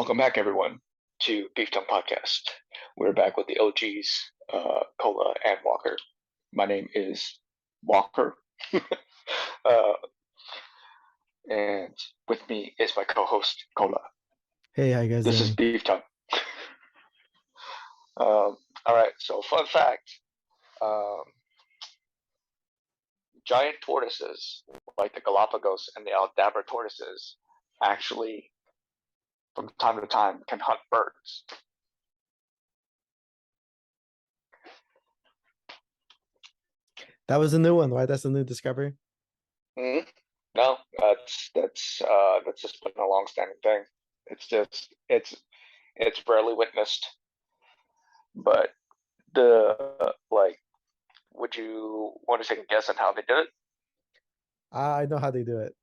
Welcome back, everyone, to Beef Tongue Podcast. We're back with the OGs, Cola and Walker. My name is Walker, uh, and with me is my co-host Cola. Hey, how you guys This is doing? Beef Tongue. All right. So, fun fact: um, giant tortoises, like the Galapagos and the Aldabra tortoises, actually, from time to time, can hunt birds. That was a new one, right? That's a new discovery. Mm-hmm. No, that's just been a long-standing thing. It's just it's rarely witnessed. But would you want to take a guess on how they did it? I know how they do it.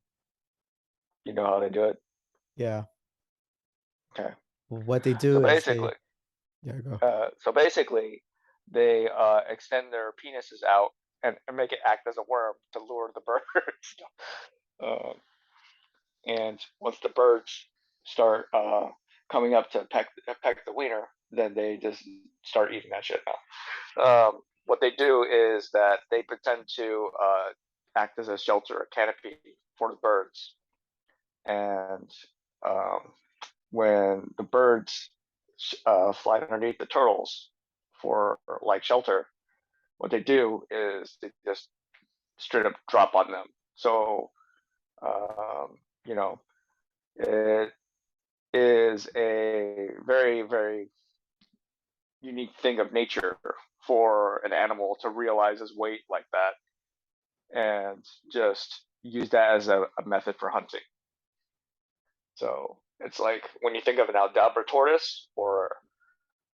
You know how they do it? Yeah. Okay. What they So do is basically, go. they extend their penises out and make it act as a worm to lure the birds. uh, and once the birds start coming up to peck the wiener, then they just start eating that shit now. What they do is that they pretend to act as a shelter, a canopy for the birds, and um, when the birds fly underneath the turtles for like shelter, what they do is they just straight up drop on them. So you know, it is a very, very unique thing of nature for an animal to realize his weight like that and just use that as a method for hunting. So it's like when you think of an Aldabra tortoise or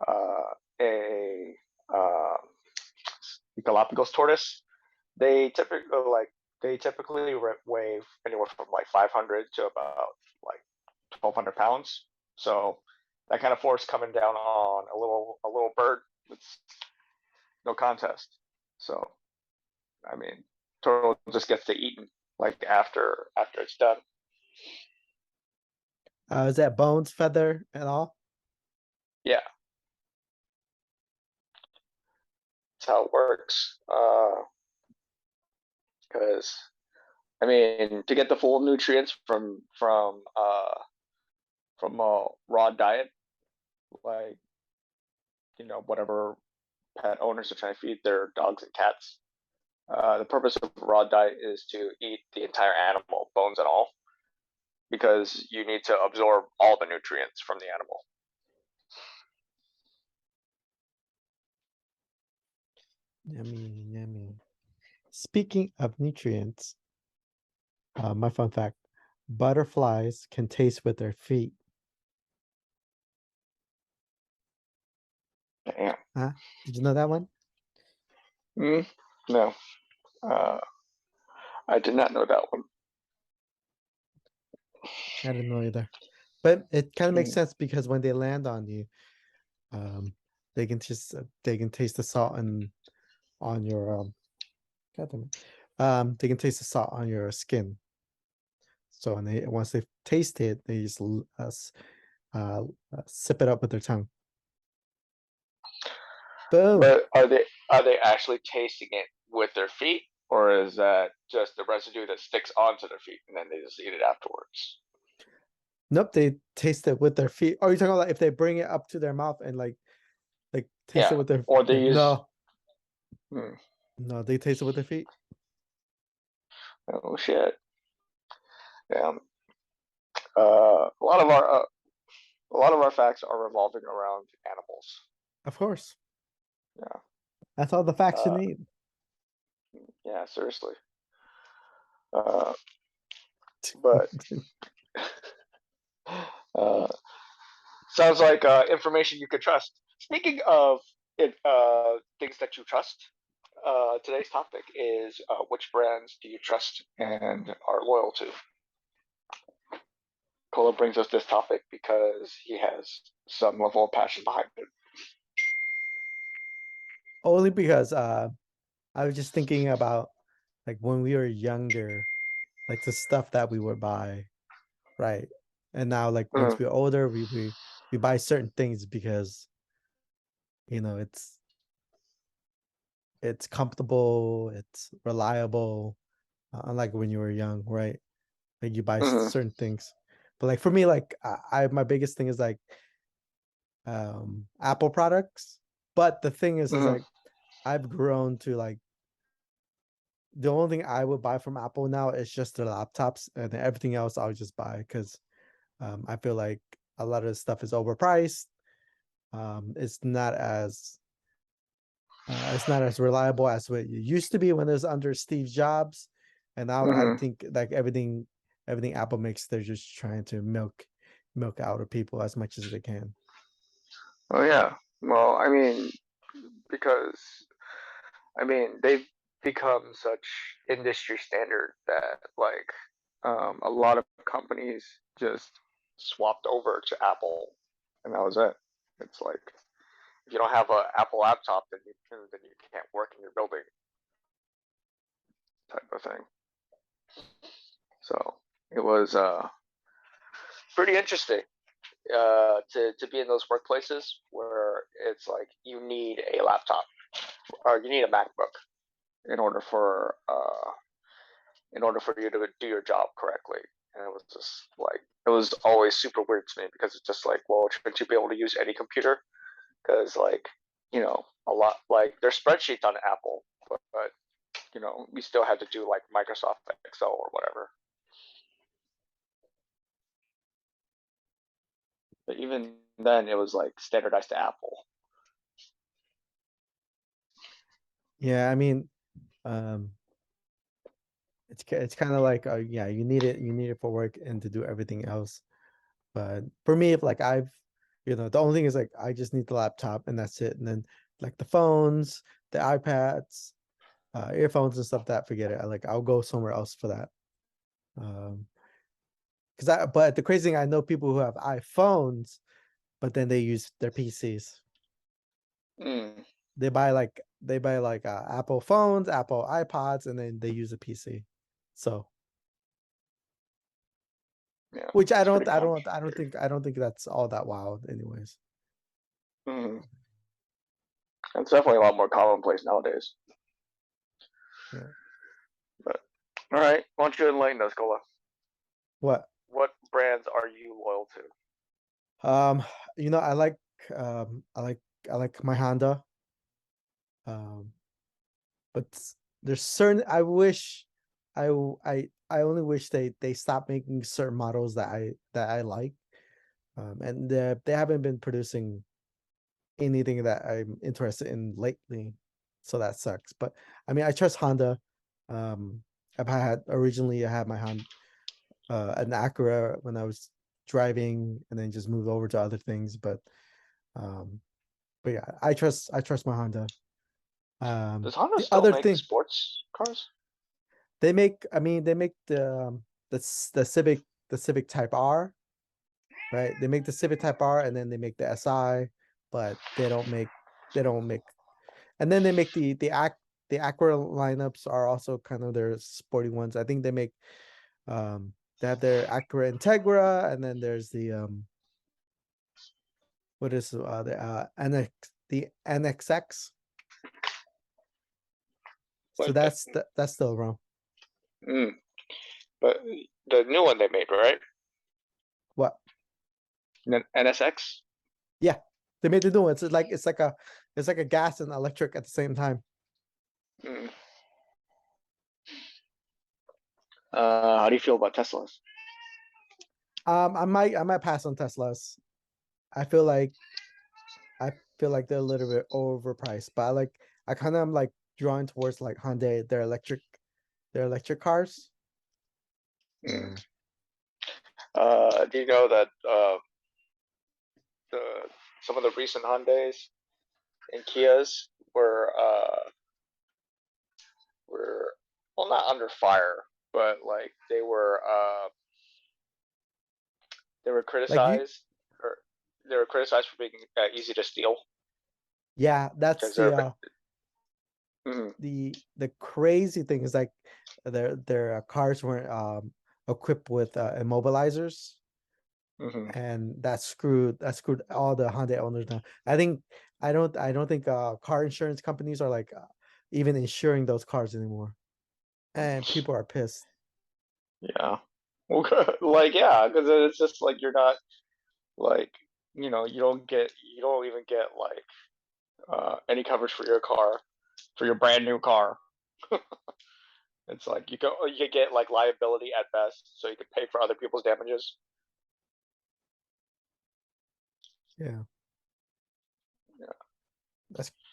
uh, a uh, Galapagos tortoise, they typically weigh anywhere from like 500 to about like 1,200 pounds. So that kind of force coming down on a little bird, it's no contest. So I mean, turtle just gets to eaten like after it's done. Is that bones, feather, and all? Yeah, that's how it works. Because I mean, to get the full nutrients from a raw diet, like whatever pet owners are trying to feed their dogs and cats. The purpose of raw diet is to eat the entire animal, bones and all, because you need to absorb all the nutrients from the animal. Yummy, yummy. Speaking of nutrients, my fun fact: butterflies can taste with their feet. Damn. Huh? Did you know that one? No, uh, I did not know that one. I didn't know either. But it kind of makes Mm. sense because when they land on you, um, they can taste the salt and on your God damn it. They can taste the salt on your skin. So when they once they taste it, they just sip it up with their tongue. Boom. But are they actually tasting it with their feet, or is that just the residue that sticks onto their feet and then they just eat it afterwards? Nope, they taste it with their feet. Oh, you're talking about if they bring it up to their mouth and like taste it Yeah, with their or they use. no, Hmm, no, they taste it with their feet. oh shit! Yeah. A lot of our facts are revolving around animals. Of course. Yeah. That's all the facts you Uh, need. yeah. Seriously. Uh, but uh, sounds like information you could trust. Speaking of things that you trust, today's topic is which brands do you trust and are loyal to? Cola brings us this topic because he has some level of passion behind it. Only because I was just thinking about like when we were younger, like the stuff that we would buy, right? And now like once Mhm. we're older, we buy certain things because you know it's comfortable, it's reliable, unlike when you were young, right? Like you buy Mhm. certain things. But like for me, like I my biggest thing is like Apple products. But the thing is Mhm. like I've grown to like the only thing I would buy from Apple now is just their laptops, and then everything else I'll just buy because I feel like a lot of the stuff is overpriced. It's not as reliable as what it used to be when it was under Steve Jobs, and now I Mhm. think like everything Apple makes, they're just trying to milk out of people as much as they can. Oh yeah. Well, I mean, because they've become such industry standard that like a lot of companies just swapped over to Apple, and that was it. It's like if you don't have an Apple laptop, then you can't work in your building, type of thing. So it was pretty interesting to be in those workplaces where it's like you need a laptop or you need a MacBook in order for you to do your job correctly. And it was just like it was always super weird to me because it's just like, well, shouldn't you be able to use any computer? Because like a lot like there's spreadsheets on Apple, but we still had to do like Microsoft Excel or whatever. But even then, it was like standardized to Apple. Yeah, I mean, um, it's kind of like yeah, you need it for work and to do everything else. But for me, if like the only thing is like I just need the laptop and that's it. And then like the phones, the iPads, earphones and stuff, that forget it. I'll go somewhere else for that. Um, but the crazy thing, I know people who have iPhones, but then they use their PCs. Mm, They buy like Apple phones, Apple iPods, and then they use a PC. So, yeah, which it's pretty I don't think that's all that wild, anyways. complicated. It's definitely a lot more commonplace nowadays. Yeah. But all right, why don't you enlighten us, Gola? What? What brands are you loyal to? Um, I like um I like I like my Honda. Um, but there's certain I only wish they stopped making certain models that I like. And they haven't been producing anything that I'm interested in lately. So that sucks. But I mean I trust Honda. Um I had my Honda an Acura when I was driving and then just moved over to other things. Um but yeah, I trust my Honda. Does Honda The still other make thing sports cars? they make the Civic Type R, right? They make the Civic Type R and then they make the SI, but they don't make and then they make the Acura lineups are also kind of their sporty ones. I think they have their Acura Integra, and then there's the what is the NXX. So Like, that's still around. mm, but the new one they made, right? What? NSX. Yeah, they made the new one. It's like a gas and electric at the same time. Mm. How do you feel about Teslas? I might pass on Teslas. I feel like I feel like they're a little bit overpriced, but I kind of am like drawn towards like Hyundai, their electric cars. Mm. Uh, Do you know that the some of the recent Hyundais and Kias were well not under fire, but like they were like you, criticized or they were criticized for being easy to steal yeah, that's because they're mm, the crazy thing is like their cars weren't equipped with immobilizers. and that screwed all the Hyundai owners down. I don't think car insurance companies are like even insuring those cars anymore, and people are pissed. Yeah. Well, like, yeah, because it's just like you're not like, you don't even get like any coverage for your car, for your brand new car. It's like you get like liability at best, so you can pay for other people's damages. Yeah,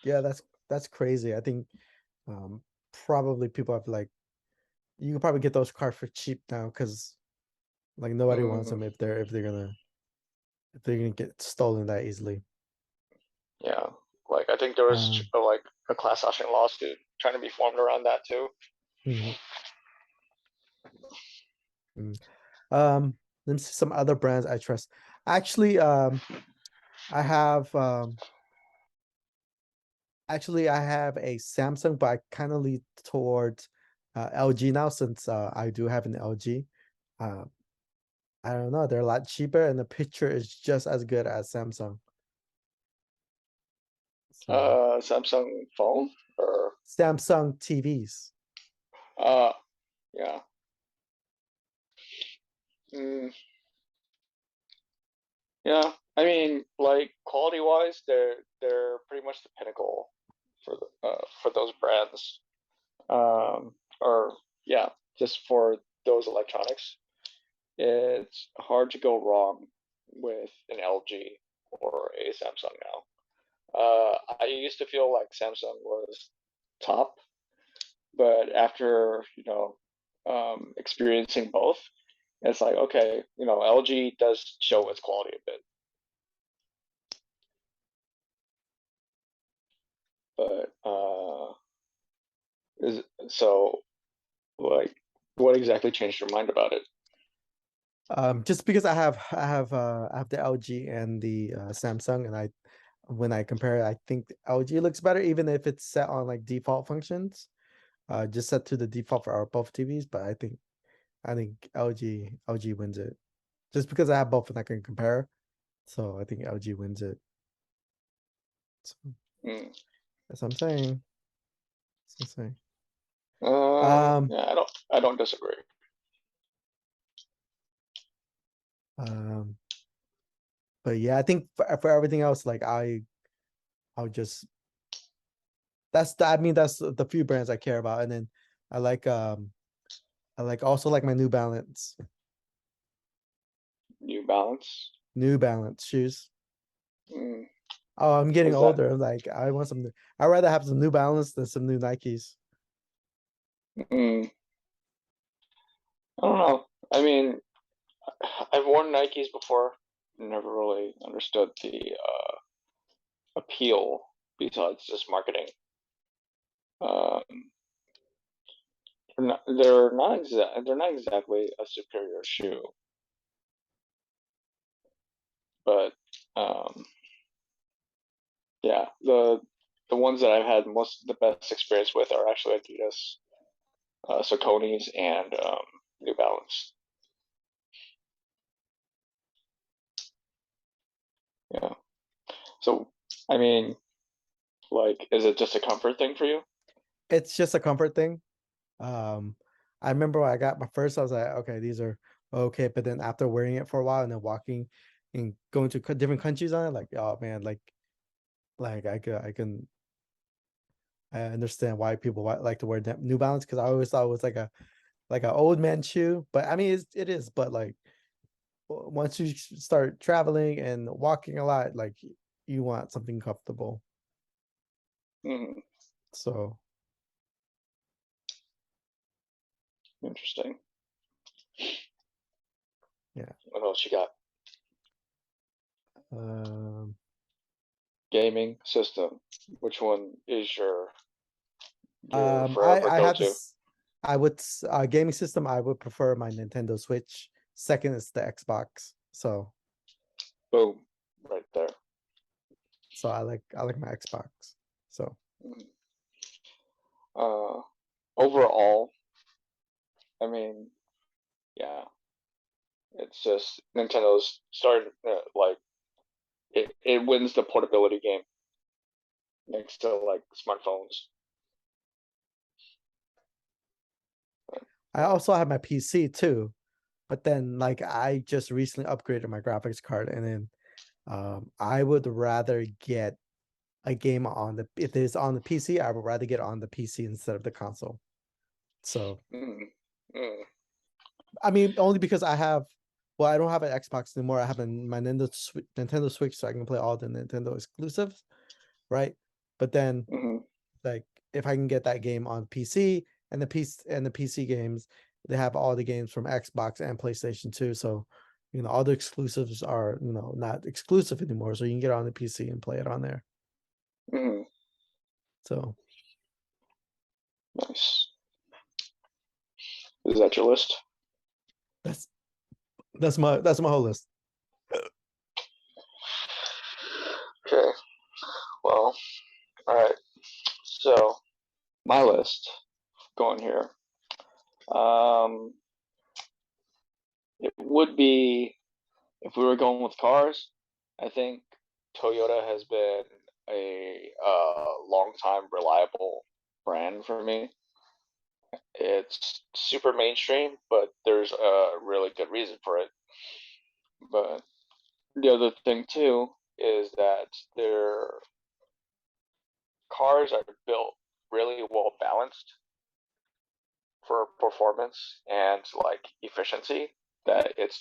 Yeah. that's crazy. I think um probably people have like you can probably get those cars for cheap now because like nobody wants Mm, them if they're gonna get stolen that easily. yeah. Like I think there was Um, like a class action lawsuit trying to be formed around that too. mhm, mm. um, let me see some other brands I trust. Actually, I have I have a Samsung, but I kind of lead towards LG now since I do have an LG. Uh, I don't know, they're a lot cheaper and the picture is just as good as Samsung. So Samsung phone or Samsung TVs. uh yeah. Mm, yeah. I mean, like quality wise, they're pretty much the pinnacle for those brands. Or yeah, just for those electronics. It's hard to go wrong with an LG or a Samsung now. I used to feel like Samsung was top, but after experiencing both, it's like okay, LG does show its quality a bit, but is so like what exactly changed your mind about it? Just because I have the LG and the Samsung, and I when I compare it, I think the LG looks better, even if it's set on like default functions. Just set to the default for our both TVs, but I think LG wins it. Just because I have both and I can compare. So I think LG wins it. So Mm. that's what I'm saying. That's what I'm saying. Yeah, I don't disagree. Um, but yeah, I think for everything else, like I'll just I mean that's the few brands I care about. And then I like I like also like my New Balance. New Balance. New Balance shoes. Mm. Oh, I'm getting Is that? older. Like I want some I'd rather have some New Balance than some new Nikes. Mm, I don't know. I mean, I've worn Nikes before. Never really understood the appeal besides just marketing. Um, they're not exactly a superior shoe, but um, yeah, the ones that I've had most of the best experience with are actually Adidas, Saucony's, and New Balance. Yeah. So, I mean, like, is it just a comfort thing for you? It's just a comfort thing. Um, I remember when I got my first, I was like, okay, these are okay. But then after wearing it for a while and then walking and going to different countries on it, like, oh man, like I understand why people like to wear New Balance because I always thought it was like an old man shoe. But I mean, it is. But like once you start traveling and walking a lot, like you want something comfortable. Hmm. So Interesting. yeah. What else you got? Um, Gaming system. Which one is your forever I have go-to? this. Gaming system. I would prefer my Nintendo Switch. Second is the Xbox. Boom, right there. So I like my Xbox. So Mhm. Overall, I mean, yeah. It's just Nintendo's starting like it wins the portability game next to like smartphones. I also have my PC too, but then like I just recently upgraded my graphics card, and then I would rather get a game on the if it's on the PC, I would rather get on the PC instead of the console. So Mm, mm, I mean, only because I have, well, I don't have an Xbox anymore. I have my Nintendo Switch, so I can play all the Nintendo exclusives, right? But then, mm, like, if I can get that game on PC and the PC games, they have all the games from Xbox and PlayStation 2. So, all the exclusives are, not exclusive anymore. So you can get on the PC and play it on there. mm. So Nice. Is that your list? that's that's my whole list. Okay. Well, all right. So my list going here. Um, it would be if we were going with cars. I think Toyota has been a long time reliable brand for me. It's super mainstream, but there's a really good reason for it. But the other thing too is that their cars are built really well balanced for performance and like efficiency. That it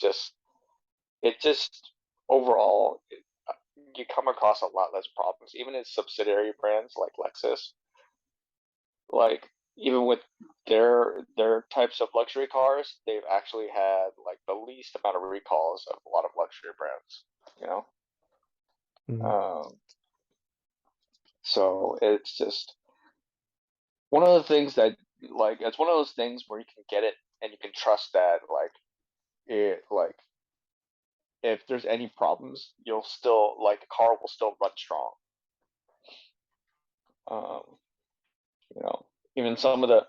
just overall you come across a lot less problems, even in subsidiary brands like Lexus. Like even with their types of luxury cars, they've actually had like the least amount of recalls of a lot of luxury brands. You know, Mhm. um, so it's just one of the things that like it's one of those things where you can get it and you can trust that like if there's any problems, you'll still like the car will still run strong. Um, you know, even some of the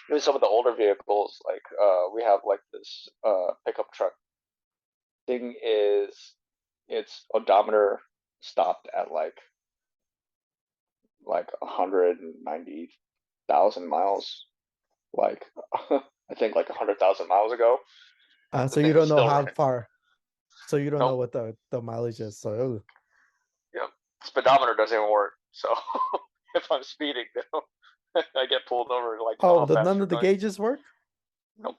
even some of the older vehicles, like we have like this pickup truck thing is its odometer stopped at like 190,000 miles, like I think like 100,000 miles ago. The So you thing was don't know still how running. far. So you don't know Nope. what the mileage is. So Yep. Speedometer doesn't even work. So if I'm speeding, I get pulled over like oh, how fast none you're of the going. gauges work. Nope.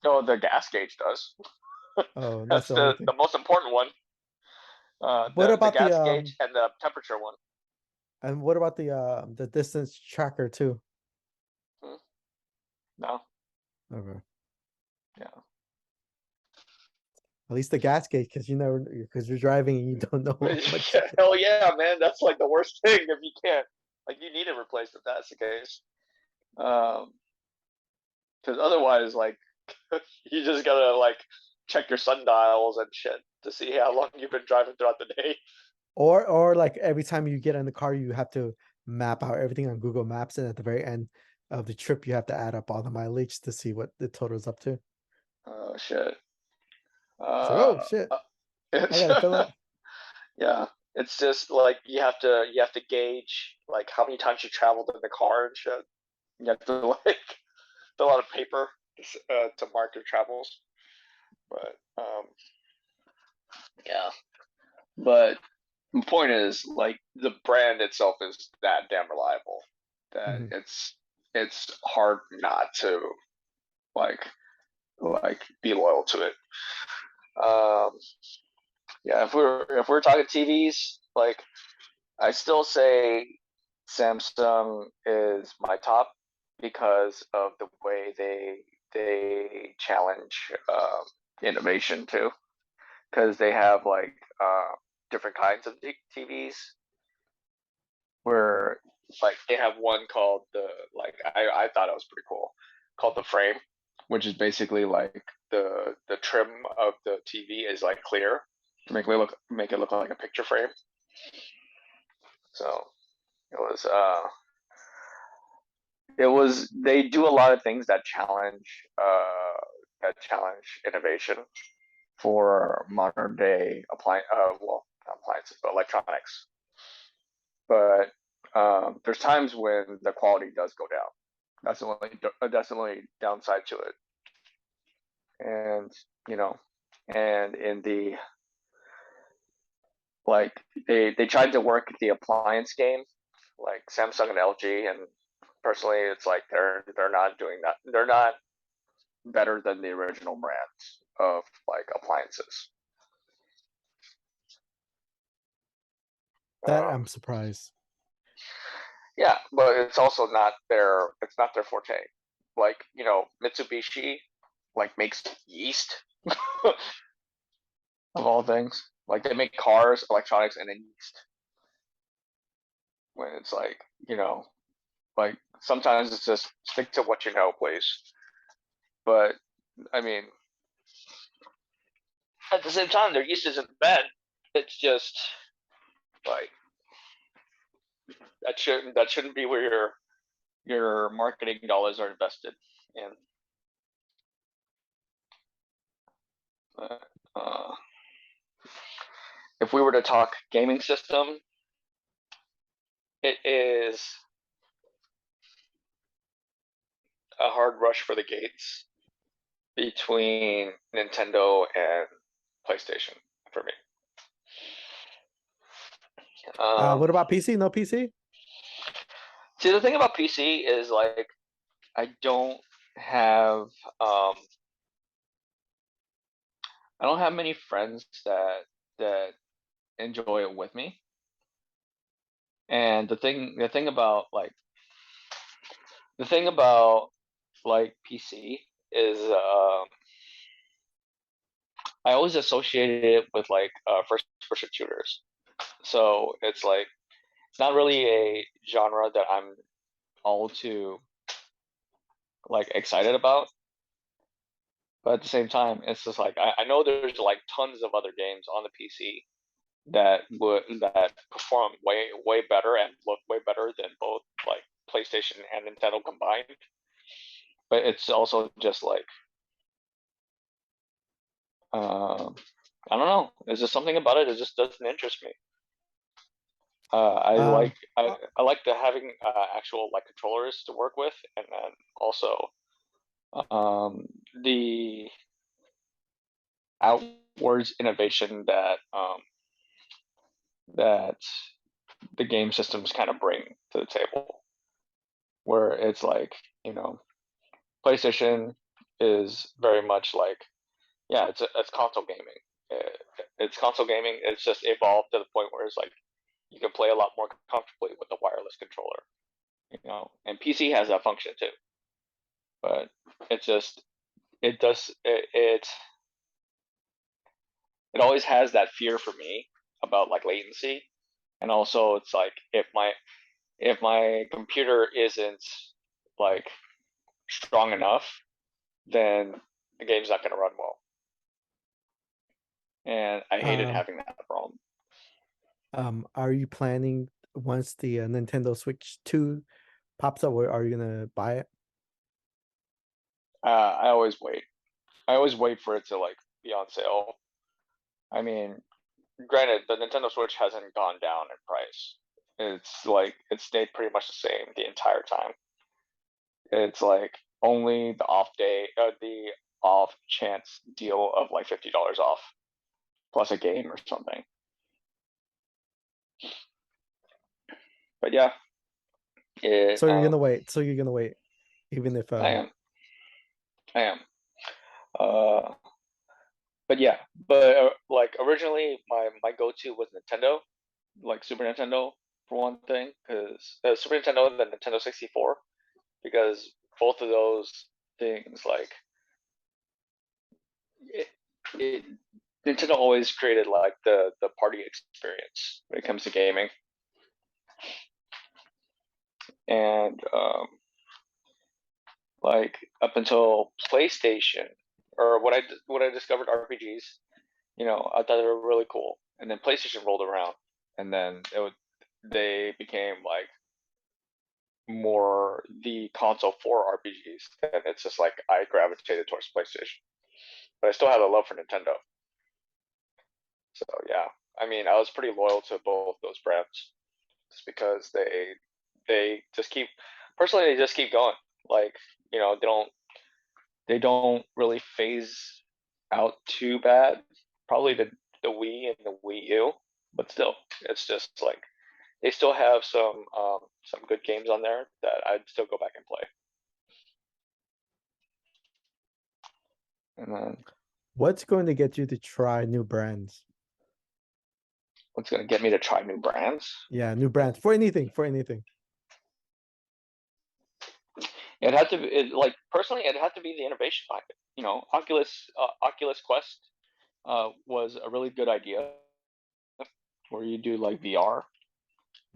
No, the gas gauge does. Oh, that's That's the only the thing. most important one. What The about the gas gauge and the temperature one. and what about the distance tracker too? Hmm. No. Okay. Yeah. At least the gas gauge, because you're driving and you don't know how much. Yeah, hell yeah, man. That's like the worst thing if you can't. Like you need it replaced if that's the case. Um, because otherwise, like you just gotta like check your sundials and shit to see how long you've been driving throughout the day. Or like every time you get in the car, you have to map out everything on Google Maps, and at the very end of the trip, you have to add up all the mileage to see what the total is up to. Oh shit. It's like, oh Uh, shit, I it's gotta fill up. yeah. It's just like you have to gauge like how many times you traveled in the car and shit. You have to like fill out a paper to mark your travels. But yeah. But the point is, like, the brand itself is that damn reliable that Mhm. it's hard not to like be loyal to it. Um, yeah, if we're talking TVs, like I still say Samsung is my top because of the way they challenge innovation too, because they have like different kinds of TVs where like they have one called the like I thought it was pretty cool called the frame, which is basically like the trim of the TV is like clear to make it look like a picture frame. So it was they do a lot of things that challenge innovation, for modern day well, not appliances, but electronics. But there's times when the quality does go down. That's the only downside to it. And you know, and in the like they tried to work the appliance game, like Samsung and LG, and personally, it's like they're not doing that. They're not better than the original brands of like appliances. That Um, I'm surprised. yeah, but it's not their forte. Like, Mitsubishi like makes yeast of all things. Like they make cars, electronics, and then yeast. When it's like sometimes it's just stick to what you know, please. But I mean, at the same time, their yeast isn't bad. It's just like that shouldn't be where your marketing dollars are invested in. Uh, if we were to talk gaming system, it is a hard rush for the gates between Nintendo and PlayStation for me. What Um, about PC? No PC? See, the thing about PC is like I don't have um, I don't have many friends that enjoy it with me. And the thing about like PC is I always associated it with like first person shooters. So it's not really a genre that I'm all too like excited about. But at the same time, it's just like I know there's like tons of other games on the PC that perform way better and look way better than both like PlayStation and Nintendo combined. But it's also just like I don't know. There's just something about it that just doesn't interest me. Um, uh, I like the having actual like controllers to work with, and then also um, the outwards innovation that the game systems kind of bring to the table. Where it's like you know, PlayStation is very much like yeah, it's console gaming. It's console gaming. It's just evolved to the point where it's like you can play a lot more comfortably with a wireless controller. And PC has that function too, but it just it does it always has that fear for me about like latency, and also it's like if my computer isn't like strong enough, then the game's not going to run well, and I hated um, having that problem. are you planning once the Nintendo Switch 2 pops up, or are you gonna buy it? I always wait. I always wait for it to like be on sale. I mean, granted, the Nintendo Switch hasn't gone down in price. It's like it stayed pretty much the same the entire time. It's like only the off chance deal of like $50 off plus a game or something. But yeah, it So you're gonna wait. So you're gonna wait, even if I am I am. Uh, but yeah, but like originally my go to was Nintendo, like Super Nintendo for one thing, because Super Nintendo and the Nintendo 64, because both of those things like it, it Nintendo always created like the party experience when it comes to gaming, and like up until PlayStation or what I discovered RPGs, I thought they were really cool, and then PlayStation rolled around, and then they became like more the console for RPGs, and it's just like I gravitated towards PlayStation, but I still have a love for Nintendo. So yeah, I mean, I was pretty loyal to both those brands just because they just keep personally they just keep going. Like, they don't really phase out too bad. Probably the Wii and the Wii U, but still, it's just like they still have some good games on there that I'd still go back and play. And then What's going to get you to try new brands? what's gonna get me to try new brands? Yeah, new brands for anything, for anything. It had to be like personally, it had to be the innovation behind it. Oculus Quest was a really good idea where you do like VR,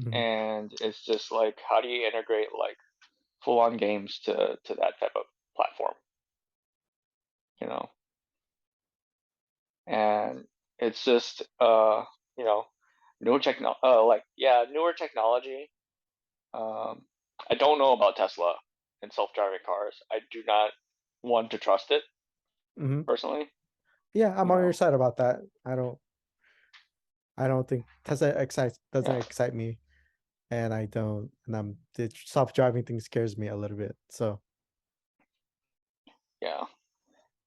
Mhm. and it's just like how do you integrate like full on games to that type of platform, you know? And it's just you know, newer technology. I don't know about Tesla and self-driving cars. I do not want to trust it Mhm. personally. Yeah, I'm You on your know, side about that. I don't think Tesla excites doesn't yeah, excite me, and I don't, and the self-driving thing scares me a little bit. So, yeah,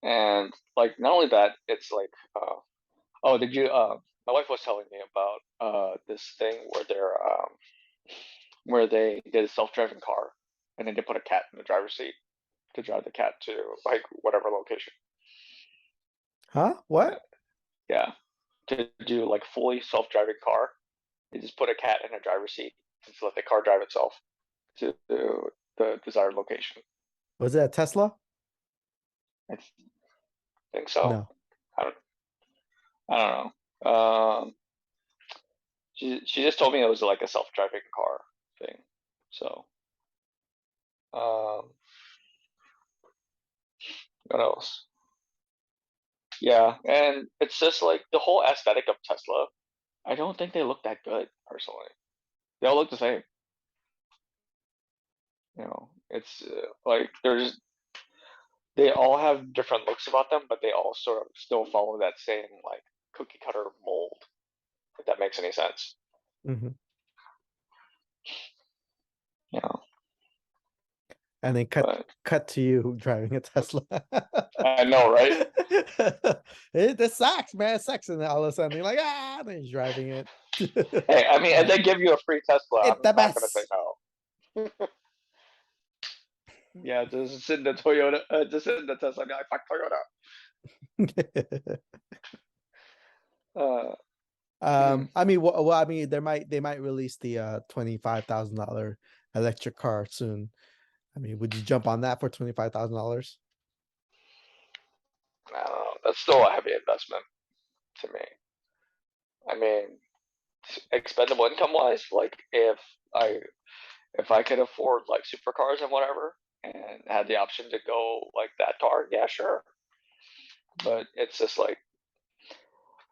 and like not only that, it's like, oh, did you? My wife was telling me about this thing where they did a self-driving car, and then they put a cat in the driver's seat to drive the cat to like whatever location. huh? Uh, What? yeah, to do like fully self-driving car, they just put a cat in a driver's seat and just let the car drive itself to the desired location. Was it a Tesla? I think so. No. I don't. I don't know. She just told me it was like a self-driving car thing. So, um, what else? Yeah, and it's just like the whole aesthetic of Tesla. I don't think they look that good personally. They all look the same. It's like they all have different looks about them, but they all sort of still follow that same like cookie cutter mold. If that makes any sense. Hmm. You know, And then cut but cut to you driving a Tesla. I know, right? This sucks, man. It sucks. And then all of a sudden you're like, ah, and then he's driving it. Hey, I mean, if they give you a free Tesla, It's I'm the not gonna say best. no. Yeah, just sit in the Toyota, just sit in the Tesla. I'd be like, fuck Toyota. Uh, mm, I mean, well, I mean, they might release the $25,000 electric car soon. I mean, would you jump on that for $25,000? I don't know. That's still a heavy investment to me. I mean, expendable income wise, like I if I could afford like supercars and whatever, and had the option to go like that car, yeah, sure. But it's just like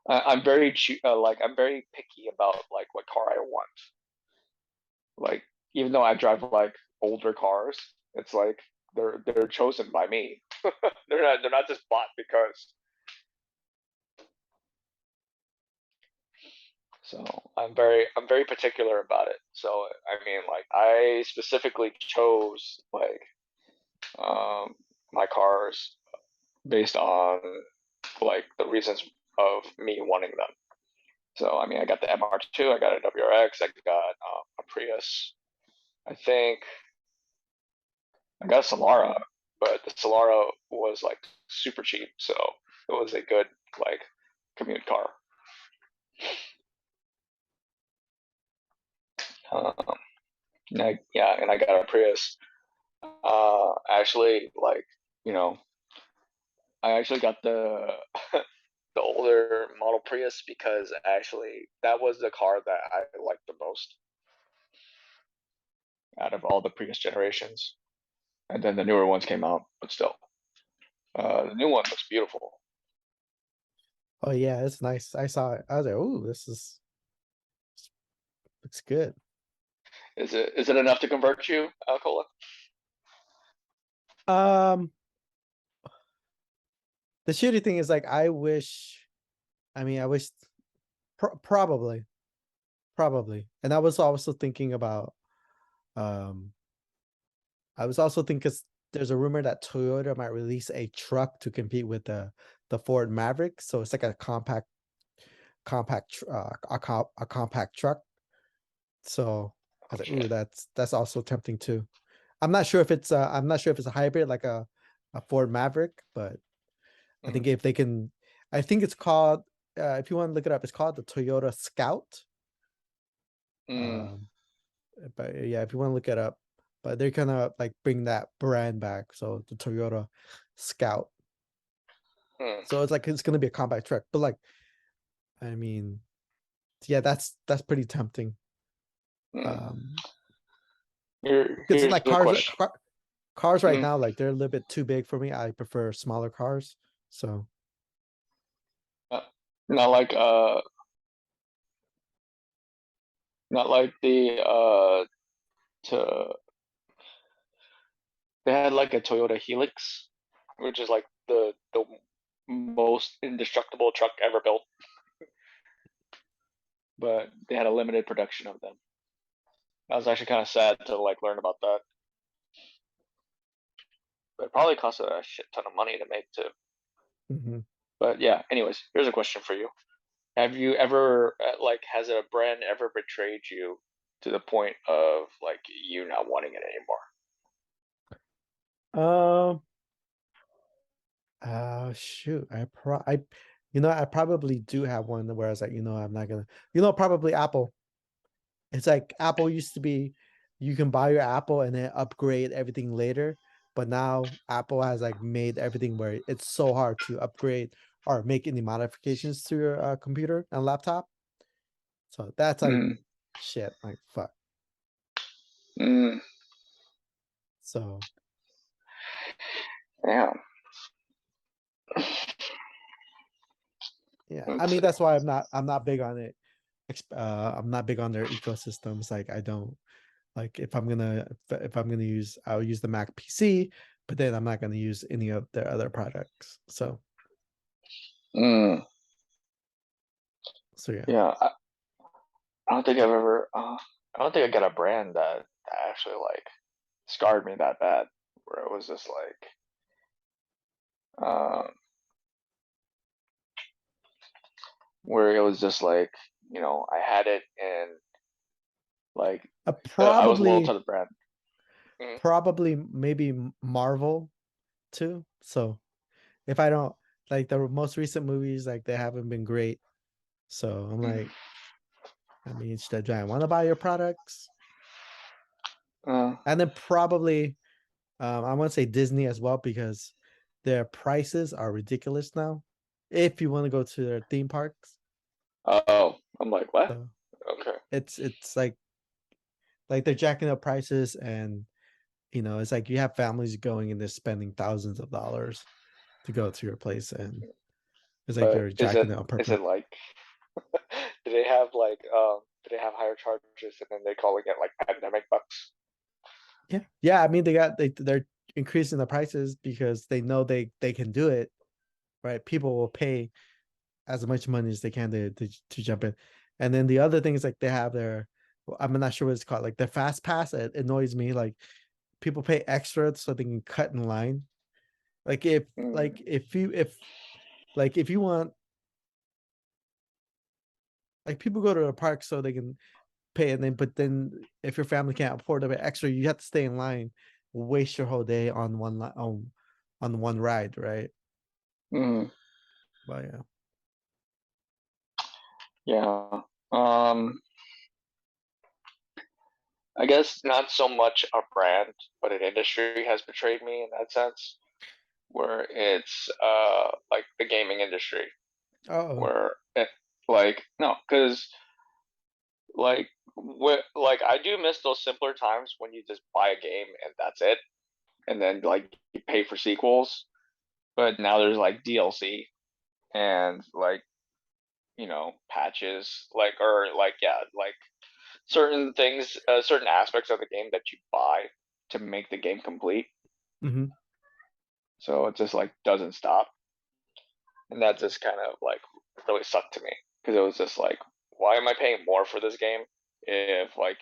I'm very like I'm very picky about like what car I want. Like even though I drive like older cars, it's like they're chosen by me. They're not just bought because. So I'm very particular about it. So I mean, like I specifically chose like um, my cars based on like the reasons of me wanting them. So I mean, I got the MR2, I got a WRX, I got a Prius. I think I got a Solara, but the Solara was like super cheap, so it was a good like commute car. Um, yeah, and I got a Prius. Actually, like you know, I actually got the the older model Prius because actually that was the car that I liked the most out of all the Prius generations. And then the newer ones came out, but still, the new one looks beautiful. Oh yeah, it's nice. I saw it. I was like, oh, this looks good. Is it enough to convert you, Alcola? Um, the shitty thing is like I wish. I mean, I wish Probably, probably. And I was also thinking about, um, I was also thinking 'cause there's a rumor that Toyota might release a truck to compete with the Ford Maverick. So it's like a a compact truck. So I was like, Okay. ooh, that's also tempting too. I'm not sure if it's a hybrid like a Ford Maverick, but I think Mhm. if they can, I think it's called, if you want to look it up, it's called the Toyota Scout. Mm, Um, but yeah, if you want to look it up, but they're gonna like bring that brand back. So the Toyota Scout. mm, So it's like it's gonna be a compact truck, but like, I mean, yeah, that's pretty tempting. mm. Um, because Here's like the question. cars right Mm, now, like they're a little bit too big for me. I prefer smaller cars. So uh, not like not like the to they had like a Toyota Helix, which is like the most indestructible truck ever built, but they had a limited production of them. I was actually kind of sad to like learn about that. But it probably cost a shit ton of money to make too. mhm. But yeah, anyways, here's a question for you. Have you ever like has a brand ever betrayed you to the point of like you not wanting it anymore? Um, shoot, I probably do have one where I was like, I'm not gonna, probably Apple. It's like Apple used to be, you can buy your Apple and then upgrade everything later, but now Apple has like made everything where it's so hard to upgrade or make any modifications to your computer and laptop. So that's like Mm, shit, like fuck. mm, So yeah. yeah, I Let's mean see. that's why I'm not big on it. I'm not big on their ecosystems. Like I don't like if I'm gonna use, I'll use the Mac PC, but then I'm not gonna use any of their other products. Mm, So yeah. yeah, I don't think I've ever. I don't think I got a brand that actually like scarred me that bad, where it was just like, um, where it was just like, I had it and like I was loyal to Probably the brand. Mm, probably maybe Marvel too. So if I don't like the most recent movies, like they haven't been great. So I'm mm, like, I mean, do I want to buy your products? uh, And then probably I want to say Disney as well because their prices are ridiculous now. If you want to go to their theme parks, oh, I'm like, what? so Okay. it's like they're jacking up prices, and it's like you have families going and they're spending thousands of dollars to go to your place, and it's like But they're jacking it on is purpose. it like do they have like do they have higher charges and then they calling it like pandemic bucks? Yeah, yeah. I mean, they're increasing the prices because they know they can do it, right? People will pay as much money as they can to jump in, and then the other thing is like they have their, well, I'm not sure what it's called, like the fast pass. It annoys me. Like people pay extra so they can cut in line. Like Mm, if you want, like people go to the park so they can pay, and then but then if your family can't afford to pay extra, you have to stay in line, waste your whole day on on one ride, right? mm, But yeah. yeah. Um, I guess not so much a brand, but an industry has betrayed me in that sense, where it's like the gaming industry, Oh. where like no, because like I do miss those simpler times when you just buy a game and that's it, and then like you pay for sequels. But now there's like DLC and like patches, like or like yeah, like certain things, certain aspects of the game that you buy to make the game complete. Hmm. So it just like doesn't stop, and that just kind of like really sucked to me. Cause it was just like, why am I paying more for this game if like,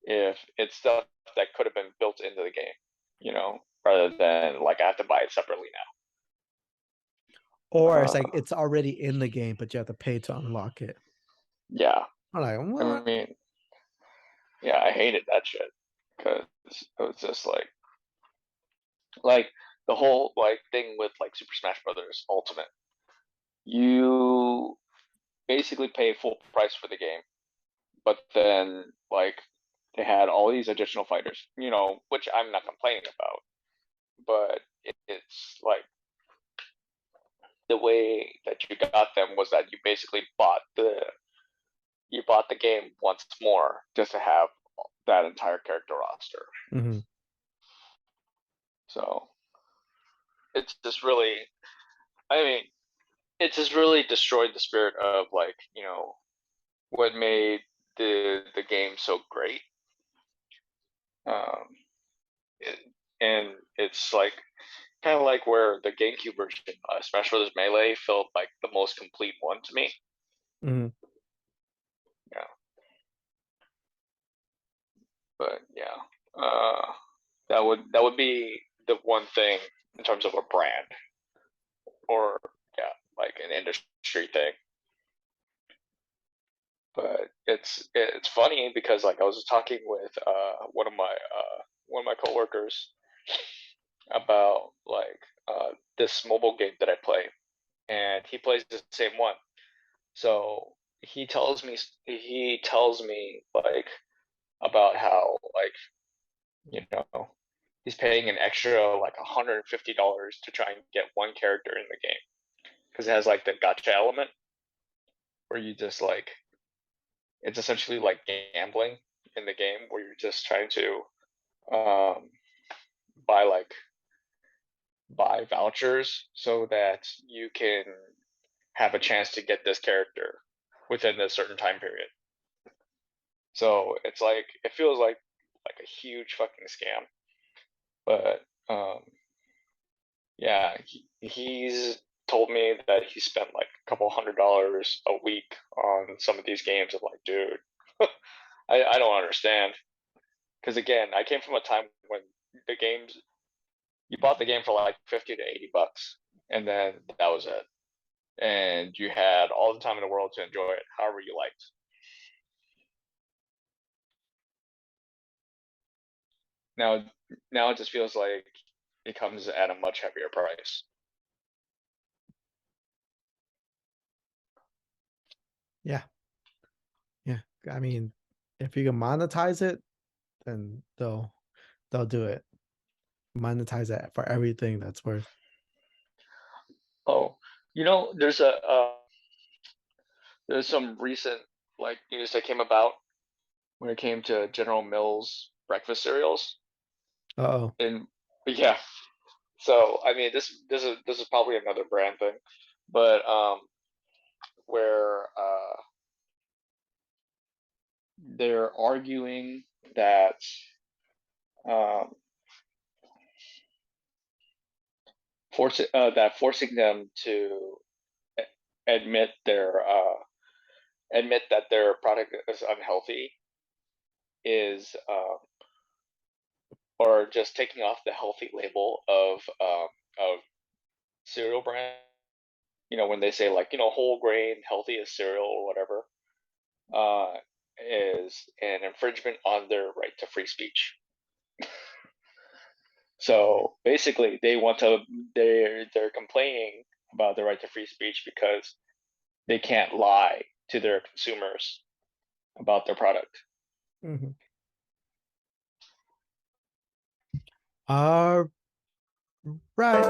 if it's stuff that could have been built into the game, you know, rather than like I have to buy it separately Or it's now. like it's already in the game, but you have to pay to unlock it. Yeah. I'm like, I what? mean, yeah, I hated that shit because it was just like the whole like thing with like Super Smash Brothers Ultimate. You basically pay full price for the game, but then like they had all these additional fighters, you know, which I'm not complaining about, but it's like the way that you got them was that you basically bought the game once more just to have that entire character roster. Mhm. So it's just really, I mean, it just really destroyed the spirit of like, you know, what made the game so great. Um, it, and it's like kind of like where the GameCube version, Smash Bros. Melee, felt like the most complete one to me. Mhm. Yeah, but yeah, uh, that would be the one thing in terms of a brand or yeah, like an industry thing. But it's funny because like I was talking with one of my coworkers about like this mobile game that I play, and he plays the same one. So he tells me like about how like you know he's paying an extra like $150 to try and get one character in the game because it has like the gotcha element where you just like it's essentially like gambling in the game where you're just trying to um, buy like buy vouchers so that you can have a chance to get this character within a certain time period. So it's like it feels like a huge fucking scam. But yeah, he's told me that he spent like a couple $100 a week on some of these games. I'm like, dude, I don't understand. Because again, I came from a time when the games you bought the game for like 50 to $80, and then that was it. And you had all the time in the world to enjoy it however you liked. Now, now it just feels like it comes at a much heavier price. Yeah. Yeah. I mean, if you can monetize it, then they'll do it. Monetize it for everything that's worth. Oh, there's some recent like news that came about when it came to General Mills breakfast cereals, Oh. and yeah. So I mean, this is probably another brand thing, but where they're arguing that um, forcing them to admit admit that their product is unhealthy is or just taking off the healthy label of cereal brand. You know, when they say like whole grain healthy is cereal or whatever, uh, is an infringement on their right to free speech. So basically, they're complaining about the right to free speech because they can't lie to their consumers about their product. Mhm. All right.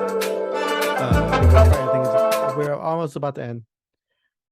I think we're almost about to end.